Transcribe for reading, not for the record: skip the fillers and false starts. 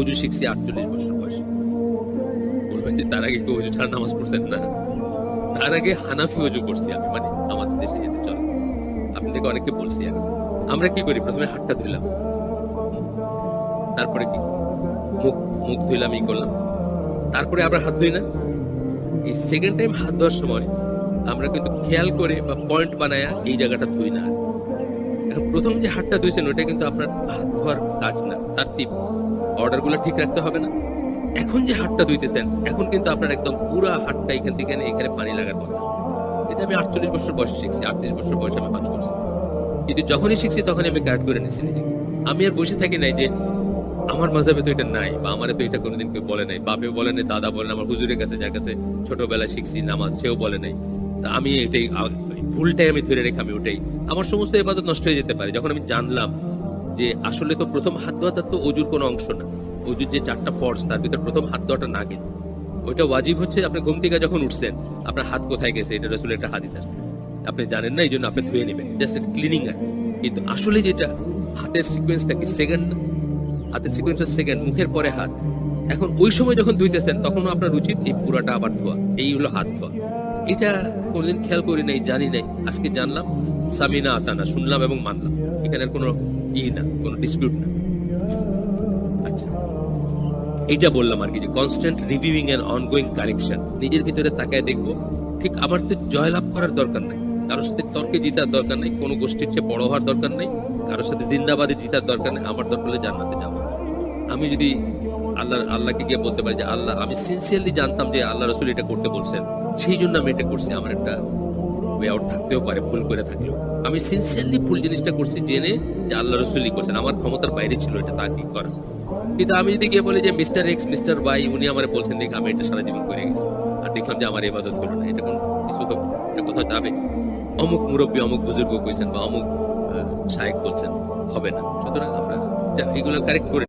অজু শিখছি 48 বছর বয়সে। বলবেন যে তার আগে কেউ অজু ছাড়া নামাজ পড়ছেন না? তার আগে হানাফি অজু করছি আমি, মানে আমাদের দেশে যেটা চলে। আপনাদেরকে অনেককে বলছি আমি। আমরা কি করি? প্রথমে হাতটা ধুইলাম। তারপরে কি? মুখ মুখ ধুইলাম, করলাম। তারপরে আবার হাত ধুই না? এই সেকেন্ড টাইম হাত ধোয়ার সময় আমরা কিন্তু খেয়াল করে বা পয়েন্ট বানায়া এই জায়গাটা ধুই না। এখন প্রথম যে হাতটা ধুইছেন ওটা কিন্তু আপনার হাত ধোয়ার কাজ না, তারতিব অর্ডার গুলো ঠিক রাখতে হবে না? এখন যে হাতটা ধুইতেছেন এখন কিন্তু আপনার একদম পুরা হাতটা এখান থেকে এখানে পানি লাগার কথা। এটা আমি 48 বছর বয়সে শিখছি, 38 বছর বয়সে আমি হজ করছি। কিন্তু যখনই শিখছি তখনই আমি গার্ড করে নিয়েছি নিজেকে। আমি আর বসে থাকি নাই যে আমার মাঝাবে তো এটা নাই, বা আমার তো এটা কোনোদিন কেউ বলে নাই, বাপেও বলে নাই, দাদা বলে নাই, আমার হুজুরের কাছে যার কাছে ছোটবেলায় শিখছি নামাজ সেও বলে নাই। তা আমি এটাই ভুলটাই আমি ধরে রেখে আমি ওটাই, আমার সমস্ত ইবাদত নষ্ট হয়ে যেতে পারে। যখন আমি জানলাম যে আসলে তো প্রথম হাত ধোয়াটা তো অজুর কোনো অংশ না, অজুর যে 4টা ফরজ তার ভিতর প্রথম হাত ধোয়াটা না, কিন্তু ওইটা ওয়াজিব হচ্ছে আপনি ঘুম থেকে যখন উঠছেন আপনার হাত কোথায় গেছে এটা রাসূলের একটা হাদিস আছে, আপনি জানেন না, এই জন্য আপনি ধুয়ে নেবেন, জাস্ট ক্লিনিং আর। কিন্তু আসলে যেটা হাতের সিকোয়েন্সটা কি সেকেন্ড, হাতের সিকোয়েন্সটা সেকেন্ড, মুখের পরে হাত। এখন ওই সময় যখন ধুইতেছেন তখনও আপনার উচিত এই পুরাটা আবার ধোয়া, এই হলো হাত ধোয়া। এটা কোনোদিন খেয়াল করি নাই, জানি নাই, আজকে জানলাম। সামিনা আতানা, শুনলাম এবং মানলাম, এখানের কোনো না, কোনো ডিসপিউট না। আচ্ছা, এইটা বললাম আর কি, যে constant reviewing and ongoing correction, নিজের ভিতরে তাকায় দেখবো। ঠিক আমার তো জয়লাভ করার দরকার নাই, কারোর সাথে তর্কে জিতার দরকার নাই, কোনো গোষ্ঠীর চেয়ে বড় হওয়ার দরকার নাই, কারোর সাথে জিন্দাবাদে জিতার দরকার নেই। আমার দরকার হলে জান্নাতে যাবো। আমি যদি আল্লাহকে গিয়ে বলতে পারি যে আল্লাহ, আমি সিনসিয়ারলি জানতাম যে আল্লাহ রসুল এটা করতে বলছেন, সেই জন্য আমি এটা করছি। আমার একটা ওয়ে আউট থাকতেও পারে, ভুল করে থাকলেও আমি সিনসিয়ারলি ভুল জিনিসটা করছি জেনে যে আল্লাহ রসুলই করছেন, আমার ক্ষমতার বাইরে ছিল এটা তাকে করা। কিন্তু আমি যদি গিয়ে বলি যে মিস্টার এক্স, মিস্টার ওয়াই উনি আমার বলছেন, দেখে আমি এটা সারা জীবন করে গেছি, আর দেখলাম যে আমার ইবাদত হলো না, এটা কোন কিছু তো, এটা কোথাও যাবে? অমুক মুরব্বী, অমুক বুজুর্গ কইছেন বা অমুক শায়েখ বলছেন, হবে না। সুতরাং আমরা এগুলো কারেক্ট করে